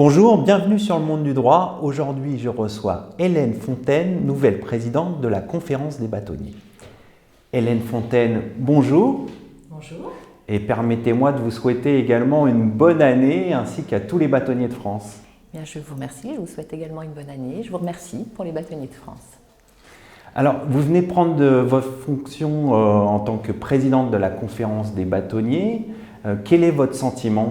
Bonjour, bienvenue sur le monde du droit. Aujourd'hui, je reçois Hélène Fontaine, nouvelle présidente de la Conférence des bâtonniers. Hélène Fontaine, bonjour. Bonjour. Et permettez-moi de vous souhaiter également une bonne année ainsi qu'à tous les bâtonniers de France. Bien, je vous remercie, je vous souhaite également une bonne année. Je vous remercie pour les bâtonniers de France. Alors, vous venez prendre votre fonction en tant que présidente de la Conférence des bâtonniers. Quel est votre sentiment ?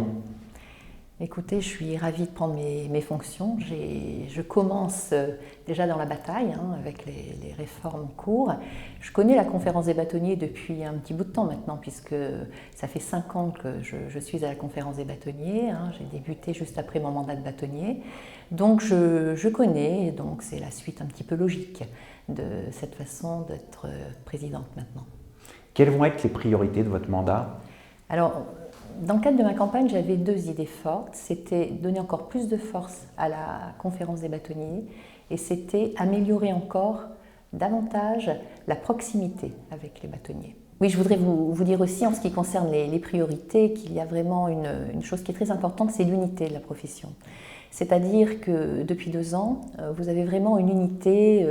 Écoutez, je suis ravie de prendre mes fonctions. Je commence déjà dans la bataille avec les réformes en cours. Je connais la Conférence des bâtonniers depuis un petit bout de temps maintenant, puisque ça fait 5 ans que je suis à la Conférence des bâtonniers. J'ai débuté juste après mon mandat de bâtonnier. Donc je connais, et donc c'est la suite un petit peu logique de cette façon d'être présidente maintenant. Quelles vont être les priorités de votre mandat ? Alors, dans le cadre de ma campagne, j'avais 2 idées fortes. C'était donner encore plus de force à la Conférence des bâtonniers et c'était améliorer encore davantage la proximité avec les bâtonniers. Oui, je voudrais vous dire aussi en ce qui concerne les priorités qu'il y a vraiment une chose qui est très importante, c'est l'unité de la profession. C'est-à-dire que depuis 2 ans, vous avez vraiment une unité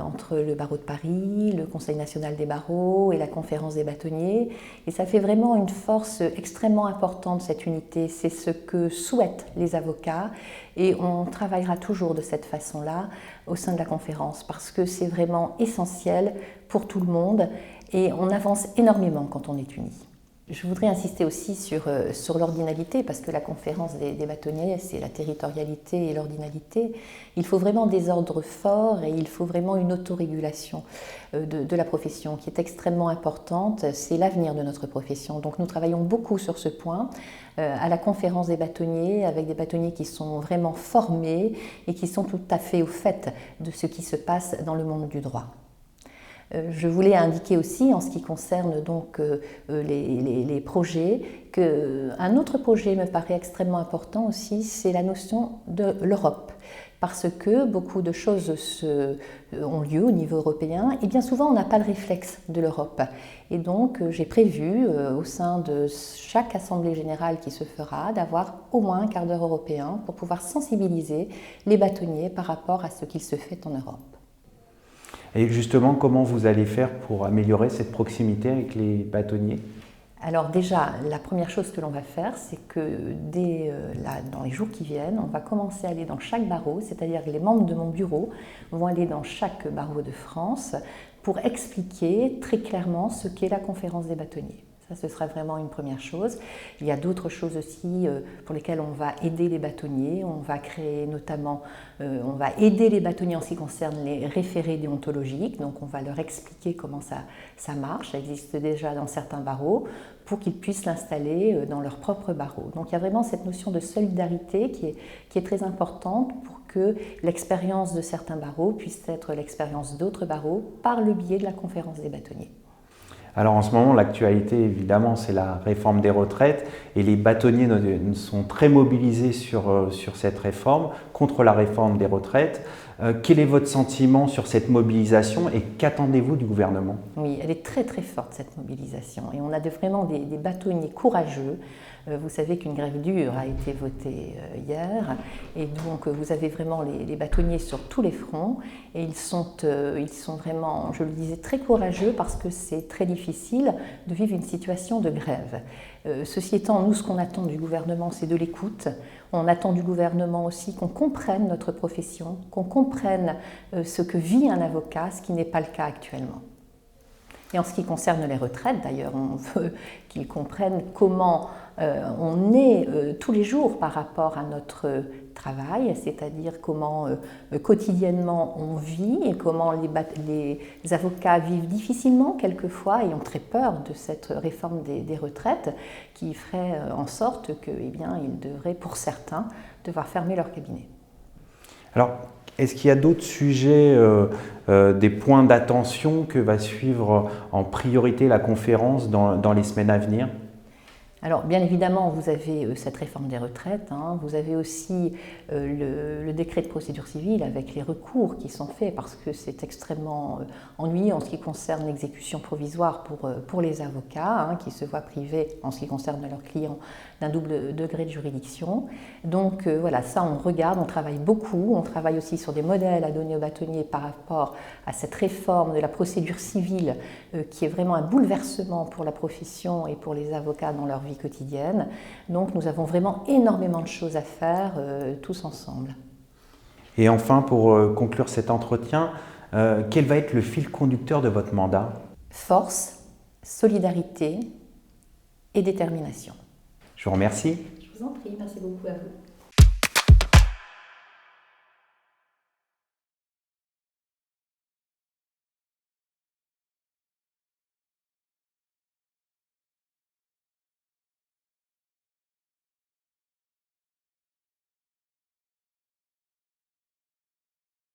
entre le barreau de Paris, le Conseil national des barreaux et la Conférence des bâtonniers. Et ça fait vraiment une force extrêmement importante, cette unité. C'est ce que souhaitent les avocats et on travaillera toujours de cette façon-là au sein de la conférence parce que c'est vraiment essentiel pour tout le monde et on avance énormément quand on est unis. Je voudrais insister aussi sur l'ordinalité, parce que la conférence des bâtonniers, c'est la territorialité et l'ordinalité. Il faut vraiment des ordres forts et il faut vraiment une autorégulation de la profession qui est extrêmement importante. C'est l'avenir de notre profession. Donc nous travaillons beaucoup sur ce point à la conférence des bâtonniers, avec des bâtonniers qui sont vraiment formés et qui sont tout à fait au fait de ce qui se passe dans le monde du droit. Je voulais indiquer aussi, en ce qui concerne donc les projets, qu'un autre projet me paraît extrêmement important aussi, c'est la notion de l'Europe. Parce que beaucoup de choses ont lieu au niveau européen et bien souvent on n'a pas le réflexe de l'Europe. Et donc j'ai prévu au sein de chaque assemblée générale qui se fera d'avoir au moins un quart d'heure européen pour pouvoir sensibiliser les bâtonniers par rapport à ce qu'il se fait en Europe. Et justement, comment vous allez faire pour améliorer cette proximité avec les bâtonniers ? Alors déjà, la première chose que l'on va faire, c'est que dans les jours qui viennent, on va commencer à aller dans chaque barreau, c'est-à-dire que les membres de mon bureau vont aller dans chaque barreau de France pour expliquer très clairement ce qu'est la conférence des bâtonniers. Ça, ce sera vraiment une première chose. Il y a d'autres choses aussi pour lesquelles on va aider les bâtonniers. On va créer notamment, on va aider les bâtonniers en ce qui concerne les référés déontologiques. Donc on va leur expliquer comment ça marche. Ça existe déjà dans certains barreaux pour qu'ils puissent l'installer dans leur propre barreau. Donc il y a vraiment cette notion de solidarité qui est très importante pour que l'expérience de certains barreaux puisse être l'expérience d'autres barreaux par le biais de la conférence des bâtonniers. Alors en ce moment, l'actualité évidemment, c'est la réforme des retraites et les bâtonniers sont très mobilisés sur cette réforme, contre la réforme des retraites. Quel est votre sentiment sur cette mobilisation et qu'attendez-vous du gouvernement ? Oui, elle est très très forte cette mobilisation et on a vraiment des bâtonniers courageux. Vous savez qu'une grève dure a été votée hier et donc vous avez vraiment les bâtonniers sur tous les fronts et ils sont vraiment, je le disais, très courageux parce que c'est très difficile de vivre une situation de grève. Ceci étant, nous, ce qu'on attend du gouvernement, c'est de l'écoute. On attend du gouvernement aussi qu'on comprenne notre profession, qu'on comprenne ce que vit un avocat, ce qui n'est pas le cas actuellement. Et en ce qui concerne les retraites, d'ailleurs, on veut qu'ils comprennent comment on est tous les jours par rapport à notre travail, c'est-à-dire comment quotidiennement on vit et comment les avocats vivent difficilement quelquefois et ont très peur de cette réforme des retraites qui ferait en sorte que, eh bien, ils devraient, pour certains, devoir fermer leur cabinet. Alors, est-ce qu'il y a d'autres sujets, des points d'attention que va suivre en priorité la conférence dans les semaines à venir ? Alors, bien évidemment, vous avez cette réforme des retraites, hein. Vous avez aussi le décret de procédure civile avec les recours qui sont faits parce que c'est extrêmement ennuyeux en ce qui concerne l'exécution provisoire pour les avocats, hein, qui se voient privés en ce qui concerne leurs clients d'un double degré de juridiction. Donc voilà, ça on regarde, on travaille beaucoup, on travaille aussi sur des modèles à donner aux bâtonniers par rapport à cette réforme de la procédure civile qui est vraiment un bouleversement pour la profession et pour les avocats dans leur vie quotidienne. Donc nous avons vraiment énormément de choses à faire tous ensemble. Et enfin, pour conclure cet entretien, quel va être le fil conducteur de votre mandat? Force, solidarité et détermination. Je vous remercie. Je vous en prie, merci beaucoup à vous.